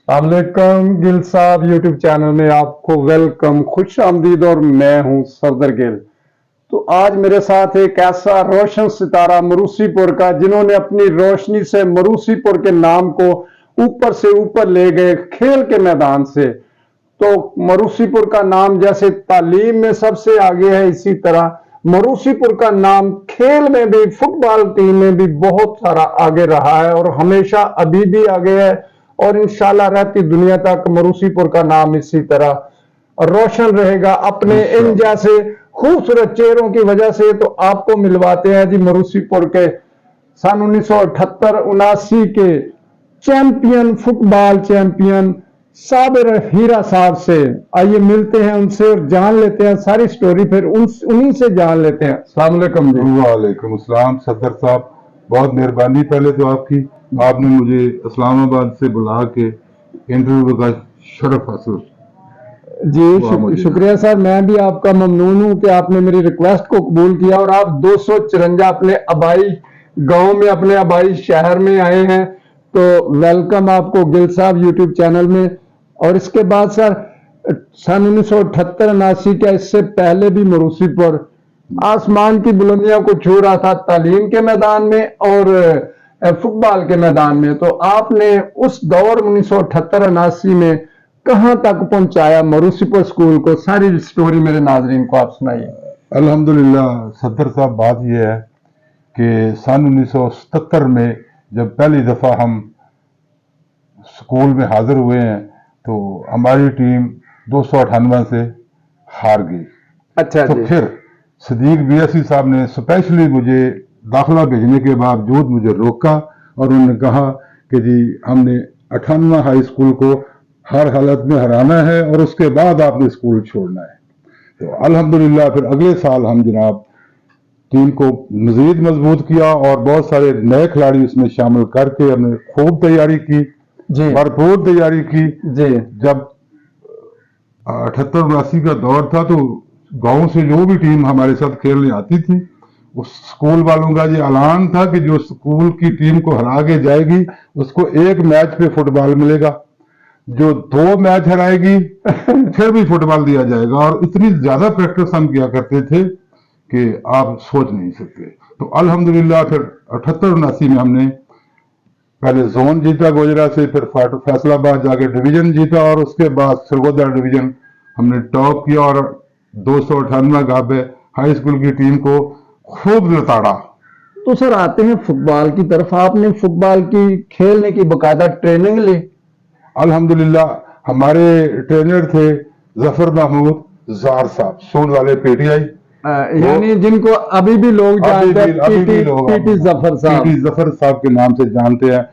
वालेकुम गिल साहब YouTube channel में आपको वेलकम, खुश आमदीद। और मैं हूं सफदर गिल। तो आज मेरे साथ एक ऐसा रोशन सितारा मरूसीपुर का, जिन्होंने अपनी रोशनी से मरूसीपुर के नाम को ऊपर से ऊपर ले गए खेल के मैदान से। तो मरूसीपुर का नाम जैसे तालीम में सबसे आगे है, इसी तरह मरूसीपुर का नाम खेल में भी, फुटबॉल टीम में भी बहुत सारा आगे रहा है और हमेशा अभी भी आगे है। और इंशाल्लाह रहती दुनिया तक मरूसीपुर का नाम इसी तरह रोशन रहेगा अपने इन जैसे खूबसूरत चेहरों की वजह से। तो आपको मिलवाते हैं जी मरूसीपुर के सन 1978-79 के चैंपियन, फुटबॉल चैंपियन साबिर हीरा साहब से। आइए मिलते हैं उनसे और जान लेते हैं सारी स्टोरी, फिर उन्हीं से जान लेते हैं। अस्सलाम वालेकुम जी। वालेकुम अस्सलाम सदर साहब, बहुत मेहरबानी पहले तो आपकी। आपने मुझे इस्लामाबाद से बुला के इंटरव्यू का शरफ हासिल। जी शुक्रिया सर, मैं भी आपका ममनून हूं कि आपने मेरी रिक्वेस्ट को कबूल किया और आप 254 अपने आबाई गांव में, अपने आबाई शहर में आए हैं। तो वेलकम आपको गिल साहब यूट्यूब चैनल में। और इसके बाद सर सन 1978-79 का, इससे पहले भी मरूसीपुर आसमान की बुलंदियों को छू रहा था तालीम के मैदान में और फुटबॉल के मैदान में। तो आपने उस दौर 1978-79 में कहां तक पहुंचाया मरूसीपुर स्कूल को? सारी स्टोरी मेरे नाजरीन को आप सुनाइए। अल्हम्दुलिल्लाह सदर साहब, बात यह है कि सन 1977 में जब पहली दफ़ा हम स्कूल में हाजिर हुए हैं तो हमारी टीम 298 से हार गई। अच्छा तो जी। फिर सदीक बीएससी साहब ने स्पेशली मुझे दाखिला भेजने के बावजूद मुझे रोका और उन्होंने कहा कि जी हमने 98 हाई स्कूल को हर हालत में हराना है और उसके बाद आपने स्कूल छोड़ना है। तो अल्हम्दुलिल्लाह फिर अगले साल हम जनाब टीम को मजीद मजबूत किया और बहुत सारे नए खिलाड़ी उसमें शामिल करके हमने खूब तैयारी की, भरपूर तैयारी की। जी। जब 78-79 का दौर था तो गांव से जो भी टीम हमारे साथ खेलने आती थी, उस स्कूल वालों का ये ऐलान था कि जो स्कूल की टीम को हरा के जाएगी उसको एक मैच पे फुटबॉल मिलेगा, जो 2 मैच हराएगी फिर भी फुटबॉल दिया जाएगा। और इतनी ज्यादा प्रैक्टिस हम किया करते थे कि आप सोच नहीं सकते। तो अल्हम्दुलिल्लाह फिर 78-79 में हमने पहले जोन जीता गोजरा से, फिर फैसलाबाद जाके डिवीजन जीता और उसके बाद सरगोदा डिवीजन हमने टॉप किया और 298 गाबे हाई स्कूल की टीम को खूब लताड़ा। तो सर आते हैं फुटबॉल की तरफ, आपने फुटबॉल की खेलने की बकायदा ट्रेनिंग ली? अल्हम्दुलिल्लाह हमारे ट्रेनर थे जफर महमूद जार साहब, सून वाले पीटीआई, यानी जिनको अभी भी लोग जानते हैं पीटी जफर साहब। पीटी जफर साहब के नाम से जानते हैं।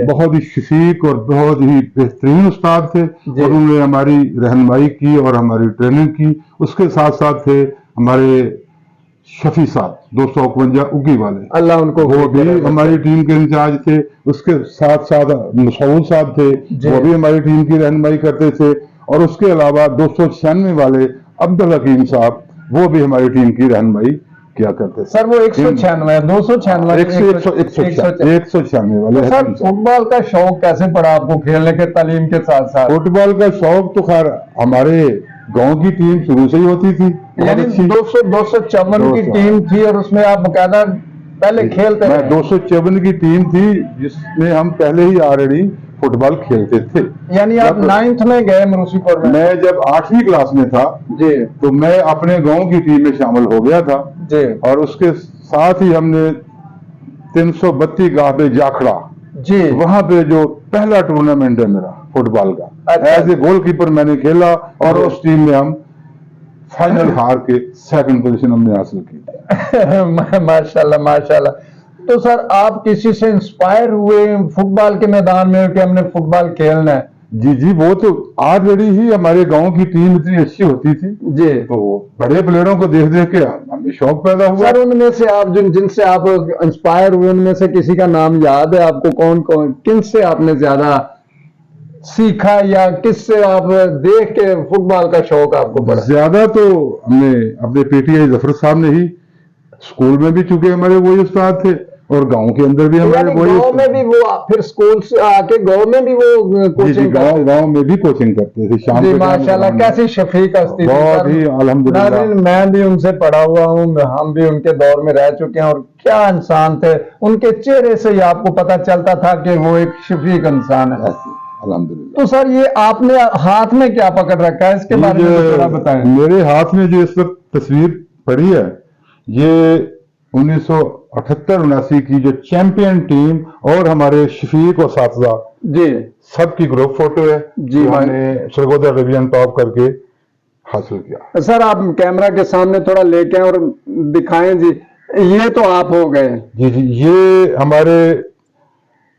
बहुत ही शफीक और बहुत ही बेहतरीन उस्ताद थे। उन्होंने हमारी रहनुमाई की और हमारी ट्रेनिंग की। उसके साथ साथ थे हमारे शफी साहब 251 उगी वाले, अल्लाह उनको, वो भी हमारी टीम के इंचार्ज थे। उसके साथ साथ मसूद साहब थे, वो भी हमारी टीम की रहनुमाई करते थे। और उसके अलावा 296 वाले अब्दुल हकीम साहब, वो भी हमारी टीम की रहनुमाई क्या करते थे। सर वो 196, 296, 196 वाले। सर फुटबॉल का शौक कैसे पड़ा आपको खेलने के, तालीम के साथ साथ? फुटबॉल का शौक तो खैर हमारे गांव की टीम शुरू से ही होती थी, यानी 254 की टीम थी और उसमें आप बकायदा पहले खेलते थे? 254 की टीम थी जिसमें हम पहले ही ऑलरेडी फुटबॉल खेलते थे। यानी आप 9th में गए मरूसीपुर में? मैं जब 8वीं क्लास में था जी, तो मैं अपने गांव की टीम में शामिल हो गया था जी। और उसके साथ ही हमने 332 गांव जाखड़ा जी, वहां पे जो पहला टूर्नामेंट है मेरा फुटबॉल का, एज ए गोलकीपर मैंने खेला और उस टीम में हम फाइनल हार के 2nd पोजीशन हमने हासिल की। माशाल्लाह माशाल्लाह। तो सर आप किसी से इंस्पायर हुए फुटबॉल के मैदान में कि हमने फुटबॉल खेलना है? जी जी, वो तो ऑलरेडी ही हमारे गांव की टीम इतनी अच्छी होती थी जी, तो बड़े प्लेयरों को देख देख के हमें शौक पैदा हुआ। सर उनमें से आप जिनसे आप इंस्पायर हुए, उनमें से किसी का नाम याद है आपको? कौन कौन, किन से आपने ज्यादा सीखा या किससे आप देख के फुटबॉल का शौक आपको बढ़ा? ज्यादा तो हमने अपने पीटीआई जफर साहब ने ही, स्कूल में भी चूंकि हमारे वही उस्ताद थे और गांव के अंदर भी हमारे गांव में भी वो फिर स्कूल से आके गांव में भी वो कोचिंग गांव में भी कोचिंग करते थे शाम जी के। माशाल्लाह, कैसी शफीक हस्ती, बहुत ही अल्हम्दुलिल्लाह। नाज़रीन, मैं भी उनसे पढ़ा हुआ हूँ, हम भी उनके दौर में रह चुके हैं, और क्या इंसान थे, उनके चेहरे से ही आपको पता चलता था कि वो एक शफीक इंसान है। अल्हम्दुलिल्लाह। तो सर, ये आपने हाथ में क्या पकड़ रखा है, इसके बारे में थोड़ा बताएं। मेरे हाथ में जो इस वक्त तस्वीर पड़ी है, ये 1978-79 की जो चैंपियन टीम और हमारे शफीक और साथजा जी सबकी ग्रुप फोटो है जी। हमने सरगोदा डिवीजन टॉप करके हासिल किया। सर, आप कैमरा के सामने थोड़ा लेके और दिखाएं जी। ये तो आप हो गए जी जी। ये हमारे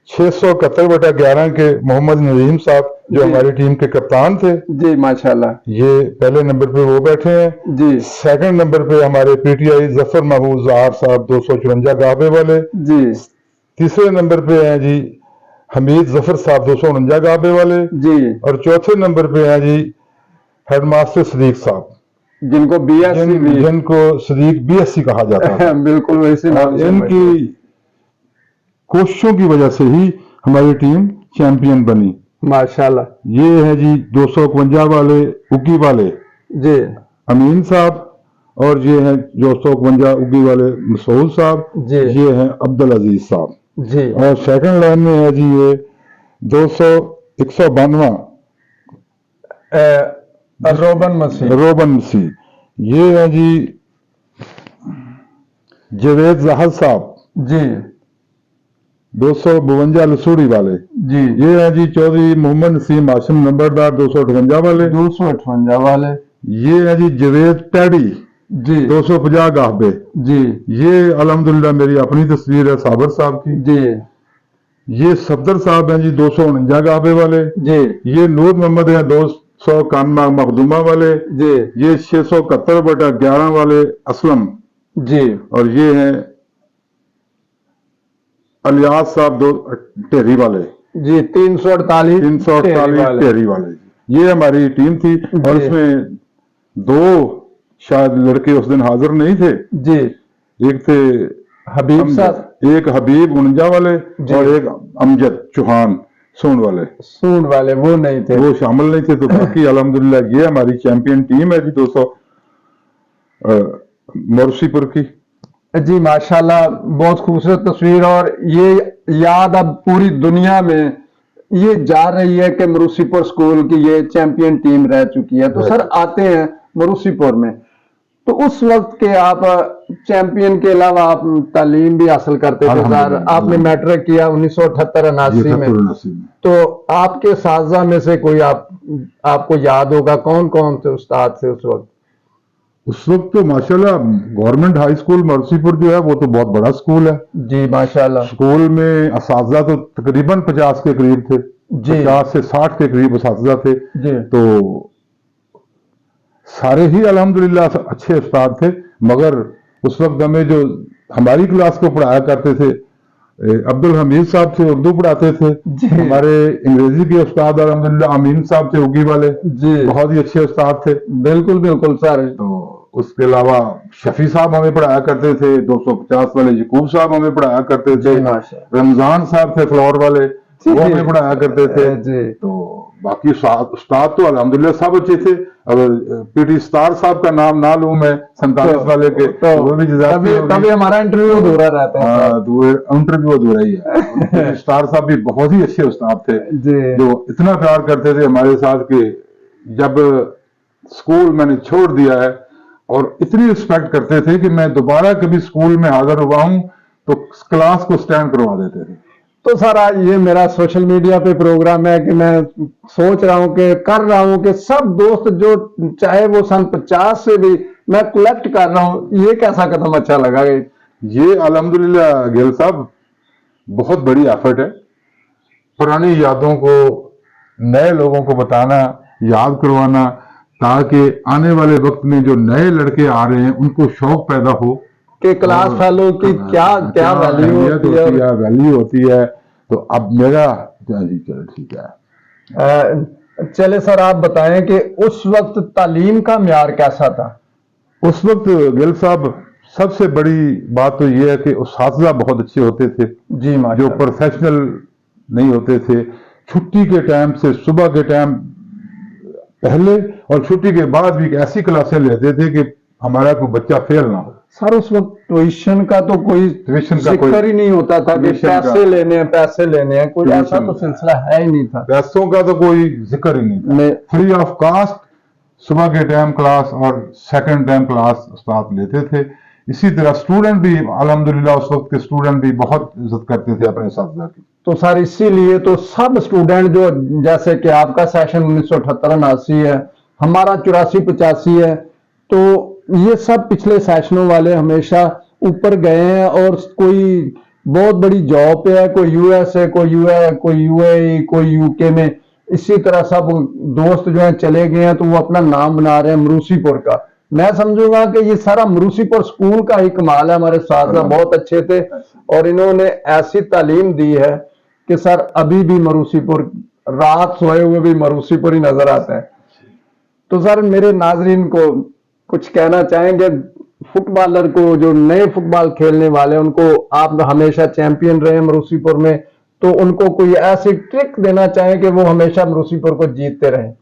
671/11 के मोहम्मद नजीम साहब जो हमारी टीम के कप्तान थे जी माशाल्लाह। ये पहले नंबर पे वो बैठे हैं जी। सेकंड नंबर पे हमारे पीटीआई जफर महफूज आर साहब 254 गाबे वाले जी। तीसरे नंबर पे हैं जी हमीद जफर साहब 249 गाबे वाले जी। और चौथे नंबर पे हैं जी हेडमास्टर सदीक साहब, जिनको बीएससी जिनको सदीक बीएससी कहा जाता है। बिल्कुल वैसे नाम से इनकी कोशिशों की वजह से ही हमारी टीम चैंपियन बनी माशाल्लाह। ये है जी 251 वाले उगी वाले जी अमीन साहब, और ये है 251 उगी वाले मसूद साहब जी। ये है अब्दुल अजीज साहब जी। और सेकंड लाइन में है जी ये 192 रोबन मसीह ये है जी जवेद जहाज साहब जी 252 लसूड़ी वाले जी। ये है जी चौधरी मोहम्मद नसीम हाशिम नंबरदार 258 वाले 258 वाले। ये है जी जवेद टैडी जी 250 गाहबे जी। ये अल्हम्दुलिल्लाह मेरी अपनी तस्वीर है साबर साहब की जी। ये सफदर साहब हैं जी 249 गाहबे वाले जी। ये नूर मोहम्मद है 291 मखदूमा वाले जी। ये 671/11 वाले असलम जी। और ये हैं अलियास साहब टेरी वाले जी 348 टेरी वाले। ये हमारी टीम थी और इसमें दो शायद लड़के उस दिन हाजिर नहीं थे जी। एक थे हबीब साहब, एक हबीब 49 वाले और एक अमजद चौहान सूंड वाले वो नहीं थे, वो शामिल नहीं थे। तो बाकी अल्हम्दुलिल्लाह ये हमारी चैंपियन टीम है जी 200 मोरसीपुर की। जी माशाल्लाह, बहुत खूबसूरत तस्वीर। और ये याद अब पूरी दुनिया में ये जा रही है कि मरूसीपुर स्कूल की ये चैंपियन टीम रह चुकी है। तो सर आते हैं मरूसीपुर में, तो उस वक्त के आप चैंपियन के अलावा आप तालीम भी हासिल करते थे सर। आपने मैट्रिक किया 1978-79 में। तो आपके साथी में से कोई आपको याद होगा, कौन कौन से उस्ताद थे उस वक्त? तो माशाल्लाह गवर्नमेंट हाई स्कूल मरसीपुर जो है वो तो बहुत बड़ा स्कूल है जी माशाल्लाह। स्कूल में असातिज़ा तो तकरीबन 50 के करीब थे जी। 50 से 60 के करीब असातिज़ा थे जी। तो सारे ही अल्हम्दुलिल्लाह अच्छे उस्ताद थे, मगर उस वक्त हमें जो हमारी क्लास को पढ़ाया करते थे अब्दुल हमीद साहब थे, उर्दू पढ़ाते थे। हमारे अंग्रेजी के उस्ताद अल्हम्दुलिल्लाह अमीन साहब थे उगी वाले जी, बहुत ही अच्छे उस्ताद थे। बिल्कुल बिल्कुल सर। तो उसके अलावा शफी साहब हमें पढ़ाया करते थे, 250 वाले यकूब साहब हमें पढ़ाया करते थे, रमजान साहब थे फ्लोर वाले वो हमें पढ़ाया करते थे जी। तो बाकी उस्ताद तो अल्हम्दुलिल्लाह सब अच्छे थे। अगर पीटी स्टार साहब का नाम ना लूं मैं 47 वाले के तो वो भी तभी हमारा इंटरव्यू अधूरा रहता है। हाँ, इंटरव्यू अधूरा ही है। स्टार साहब भी बहुत ही अच्छे उस्ताद थे जो इतना प्यार करते थे हमारे साथ कि जब स्कूल मैंने छोड़ दिया है और इतनी रिस्पेक्ट करते थे कि मैं दोबारा कभी स्कूल में हाजिर हुआ हूं तो क्लास को स्टैंड करवा देते थे। तो सर आज ये मेरा सोशल मीडिया पे प्रोग्राम है कि मैं सोच रहा हूं कि कर रहा हूं कि सब दोस्त जो चाहे वो सन 50 से भी मैं कलेक्ट कर रहा हूं, ये कैसा कदम अच्छा लगा? ये अल्हम्दुलिल्लाह गिल साहब बहुत बड़ी एफर्ट है, पुरानी यादों को नए लोगों को बताना, याद करवाना, ताकि आने वाले वक्त में जो नए लड़के आ रहे हैं उनको शौक पैदा हो कि क्लास फेलो की क्या वैल्यू होती है। तो अब मेरा जी चलो ठीक है। चले सर आप बताएं कि उस वक्त तालीम का म्यार कैसा था? उस वक्त गिल साहब सबसे बड़ी बात तो ये है कि उस्ताज़ा बहुत अच्छे होते थे जी जो माशाल्लाह। प्रोफेशनल नहीं होते थे। छुट्टी के टाइम से सुबह के टाइम पहले और छुट्टी के बाद भी ऐसी क्लासें लेते थे कि हमारा कोई बच्चा फेल ना हो। सर उस वक्त ट्यूशन का तो कोई ट्यूशन का कोई जिक्र ही नहीं होता था कि ट्यूशन का- पैसे लेने हैं, कोई ऐसा तो सिलसिला है ही नहीं था। पैसों का तो कोई जिक्र ही नहीं था। मैं फ्री ऑफ कास्ट सुबह के टाइम क्लास और सेकंड टाइम क्लास उस्ताद लेते थे। इसी तरह स्टूडेंट भी अल्हम्दुलिल्लाह उस वक्त के स्टूडेंट भी बहुत इज्जत करते थे अपने उस्ताद की। तो सर इसीलिए तो सब स्टूडेंट जो, जैसे कि आपका सेशन 1978-79 है, हमारा 84-85 है, तो ये सब पिछले सेशनों वाले हमेशा ऊपर गए हैं और कोई बहुत बड़ी जॉब पे है, कोई यूएस है, कोई यूएई, कोई यूके में, इसी तरह सब दोस्त जो हैं चले गए हैं, तो वो अपना नाम बना रहे हैं मरूसीपुर का। मैं समझूंगा कि ये सारा मरूसीपुर स्कूल का ही कमाल है। हमारे साथी बहुत अच्छे थे और इन्होंने ऐसी तालीम दी है कि सर अभी भी मरूसीपुर, रात सोए हुए भी मरूसीपुर ही नजर आता है। तो सर मेरे नाजरीन को कुछ कहना चाहेंगे, फुटबॉलर को, जो नए फुटबॉल खेलने वाले हैं, उनको आप हमेशा चैंपियन रहे मरूसीपुर में, तो उनको कोई ऐसी ट्रिक देना चाहें कि वो हमेशा मरूसीपुर को जीतते रहें?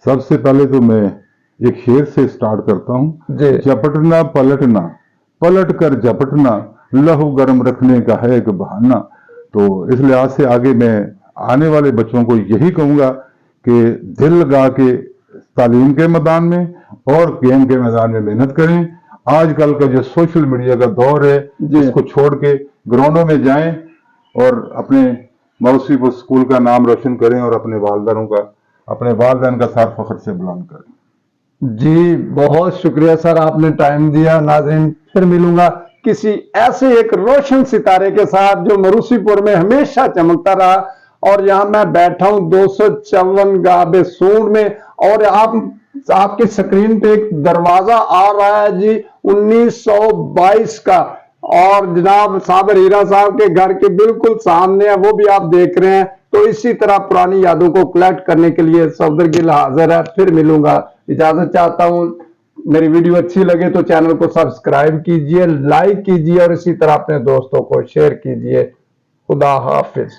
सबसे पहले तो मैं एक शेर से स्टार्ट करता हूँ। जी। झपटना पलटना, पलट कर झपटना, लहू गर्म रखने का है एक बहाना। तो इस लिहाज से आगे मैं आने वाले बच्चों को यही कहूंगा कि दिल लगा के तालीम के मैदान में और गेम के मैदान में मेहनत करें। आजकल का जो सोशल मीडिया का दौर है, इसको छोड़ के ग्राउंडों में जाएं और अपने मरूसीपुर स्कूल का नाम रोशन करें और अपने वालिदैन का सर फख्र से बुलंद करें। जी बहुत शुक्रिया सर, आपने टाइम दिया। नाज़रीन फिर मिलूंगा किसी ऐसे एक रोशन सितारे के साथ जो मरूसीपुर में हमेशा चमकता रहा। और यहाँ मैं बैठा हूँ 254 गाबे सूंड में और आपकी स्क्रीन पे एक दरवाजा आ रहा है जी 1922 का, और जनाब साबिर हीरा साहब के घर के बिल्कुल सामने है, वो भी आप देख रहे हैं। तो इसी तरह पुरानी यादों को कलेक्ट करने के लिए सफदर गिल हाजिर है। फिर मिलूंगा, इजाजत चाहता हूं। मेरी वीडियो अच्छी लगे तो चैनल को सब्सक्राइब कीजिए, लाइक कीजिए और इसी तरह अपने दोस्तों को शेयर कीजिए। खुदा हाफिज।